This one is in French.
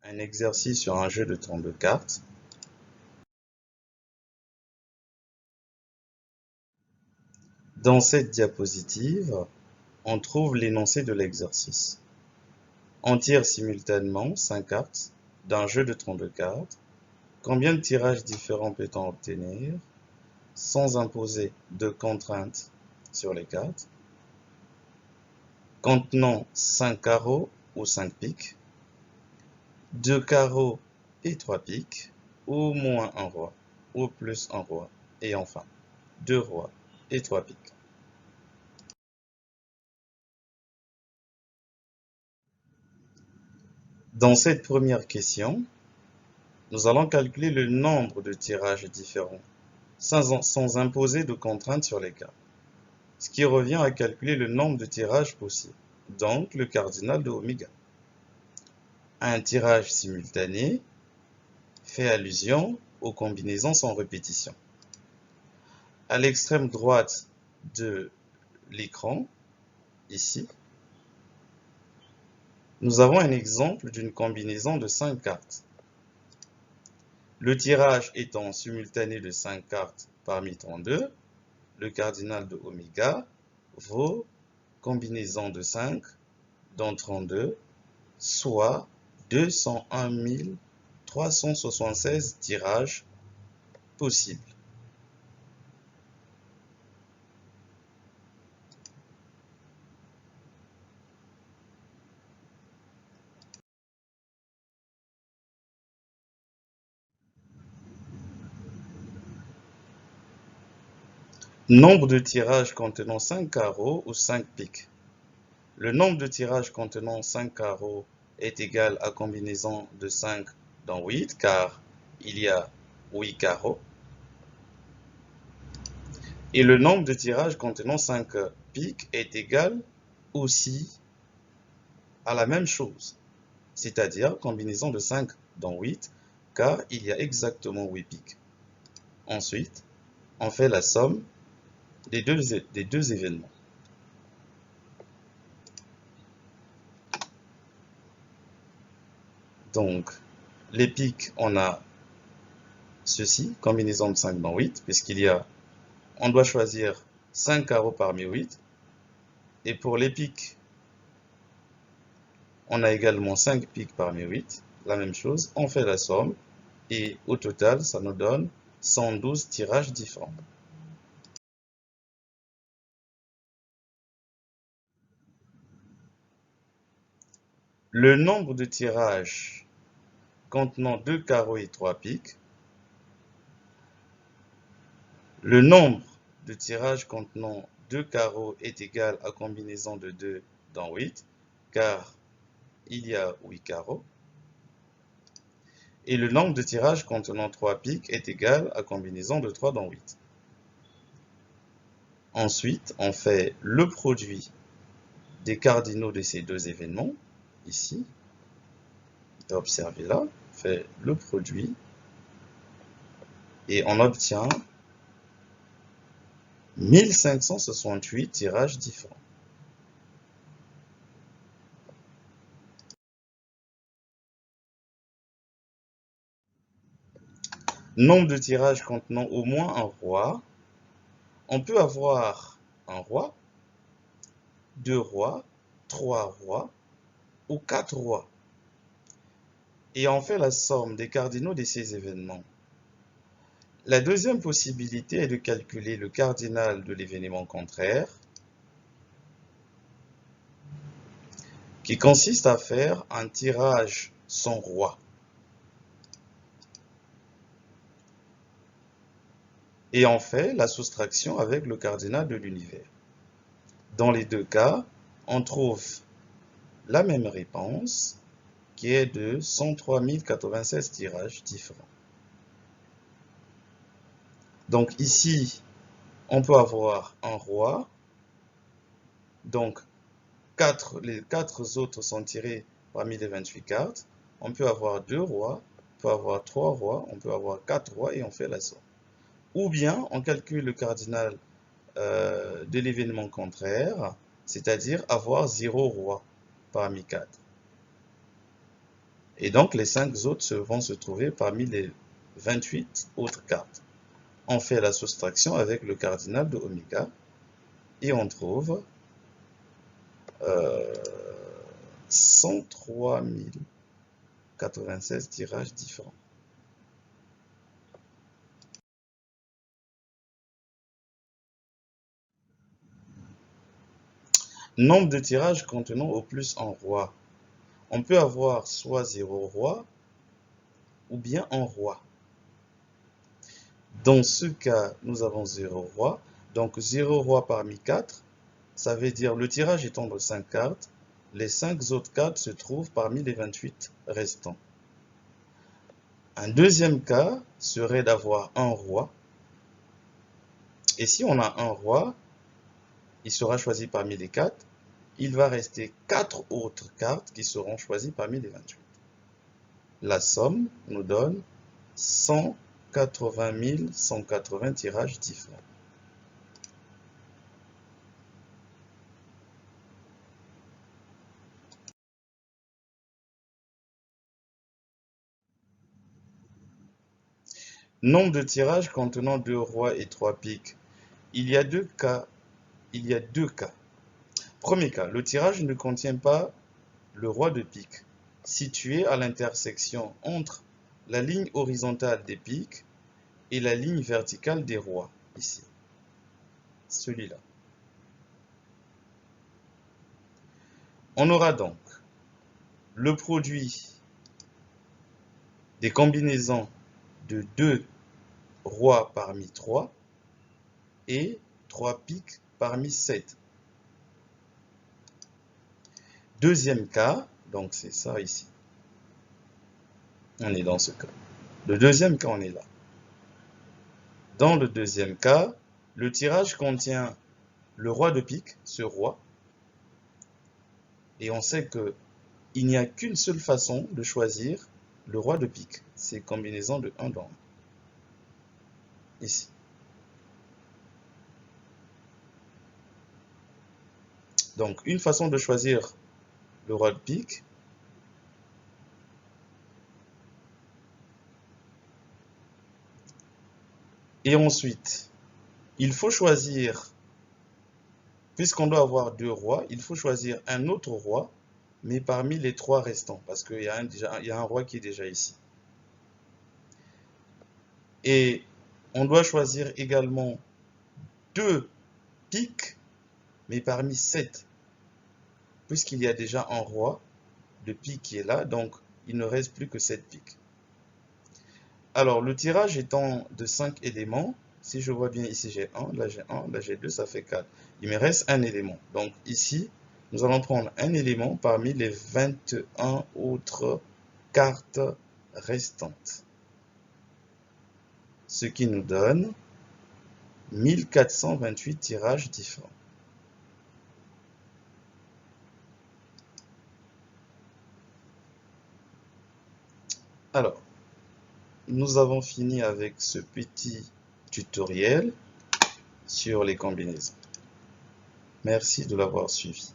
Un exercice sur un jeu de 32 cartes. Dans cette diapositive, on trouve l'énoncé de l'exercice. On tire simultanément 5 cartes d'un jeu de 32 cartes. Combien de tirages différents peut-on obtenir sans imposer de contraintes sur les cartes, contenant 5 carreaux ou 5 piques, 2 carreaux et 3 piques, ou moins un roi, ou plus un roi, et enfin 2 rois et 3 piques. Dans cette première question, nous allons calculer le nombre de tirages différents, sans imposer de contraintes sur les cartes, ce qui revient à calculer le nombre de tirages possibles, donc le cardinal de oméga. Un tirage simultané fait allusion aux combinaisons sans répétition. À l'extrême droite de l'écran, ici, nous avons un exemple d'une combinaison de 5 cartes. Le tirage étant simultané de 5 cartes parmi 32, le cardinal de oméga vaut combinaison de 5 dans 32, soit 201 376 tirages possibles. Nombre de tirages contenant 5 carreaux ou 5 piques. Le nombre de tirages contenant 5 carreaux est égal à combinaison de 5 dans 8, car il y a 8 carreaux. Et le nombre de tirages contenant 5 piques est égal aussi à la même chose, c'est-à-dire combinaison de 5 dans 8, car il y a exactement 8 piques. Ensuite, on fait la somme des deux événements. Donc, les piques, on a ceci, combinaison de 5 dans 8, on doit choisir 5 carreaux parmi 8. Et pour les piques, on a également 5 piques parmi 8. La même chose, on fait la somme. Et au total, ça nous donne 112 tirages différents. Le nombre de tirages contenant 2 carreaux et 3 piques. Le nombre de tirages contenant 2 carreaux est égal à combinaison de 2 dans 8, car il y a 8 carreaux. Et le nombre de tirages contenant 3 piques est égal à combinaison de 3 dans 8. Ensuite, on fait le produit des cardinaux de ces deux événements, ici. Observez là, on fait le produit et on obtient 1568 tirages différents. Nombre de tirages contenant au moins un roi. On peut avoir un roi, 2 rois, 3 rois ou 4 rois. Et on fait la somme des cardinaux de ces événements. La deuxième possibilité est de calculer le cardinal de l'événement contraire, qui consiste à faire un tirage sans roi. Et on fait la soustraction avec le cardinal de l'univers. Dans les deux cas, on trouve la même réponse, qui est de 103 096 tirages différents. Donc ici, on peut avoir un roi. Donc, les 4 autres sont tirés parmi les 28 cartes. On peut avoir 2 rois, on peut avoir 3 rois, on peut avoir 4 rois et on fait la somme. Ou bien, on calcule le cardinal de l'événement contraire, c'est-à-dire avoir 0 roi parmi 4. Et donc, les 5 autres vont se trouver parmi les 28 autres cartes. On fait la soustraction avec le cardinal de oméga et on trouve 103 096 tirages différents. Nombre de tirages contenant au plus un roi. On peut avoir soit 0 roi ou bien un roi. Dans ce cas, nous avons 0 roi. Donc 0 roi parmi 4, ça veut dire le tirage étant de 5 cartes, les 5 autres cartes se trouvent parmi les 28 restants. Un deuxième cas serait d'avoir un roi. Et si on a un roi, il sera choisi parmi les 4. Il va rester 4 autres cartes qui seront choisies parmi les 28. La somme nous donne 180 180 tirages différents. Nombre de tirages contenant 2 rois et 3 piques. Il y a deux cas. Premier cas, le tirage ne contient pas le roi de pique, situé à l'intersection entre la ligne horizontale des piques et la ligne verticale des rois, ici. Celui-là. On aura donc le produit des combinaisons de 2 rois parmi 3 et 3 piques parmi 7. Deuxième cas, donc c'est ça ici. On est dans ce cas. Le deuxième cas, on est là. Dans le deuxième cas, le tirage contient le roi de pique, ce roi. Et on sait qu'il n'y a qu'une seule façon de choisir le roi de pique. C'est combinaison de 1 dans 1. Ici. Donc, une façon de choisir le roi de pique. Et ensuite, il faut choisir, puisqu'on doit avoir 2 rois, il faut choisir un autre roi, mais parmi les 3 restants, parce qu'il y a un roi qui est déjà ici. Et on doit choisir également 2 piques, mais parmi 7, puisqu'il y a déjà un roi de pique qui est là, donc il ne reste plus que 7 piques. Alors, le tirage étant de 5 éléments, si je vois bien ici j'ai 1, là j'ai 1, là j'ai 2, ça fait 4. Il me reste un élément. Donc ici, nous allons prendre un élément parmi les 21 autres cartes restantes. Ce qui nous donne 1428 tirages différents. Alors, nous avons fini avec ce petit tutoriel sur les combinaisons. Merci de l'avoir suivi.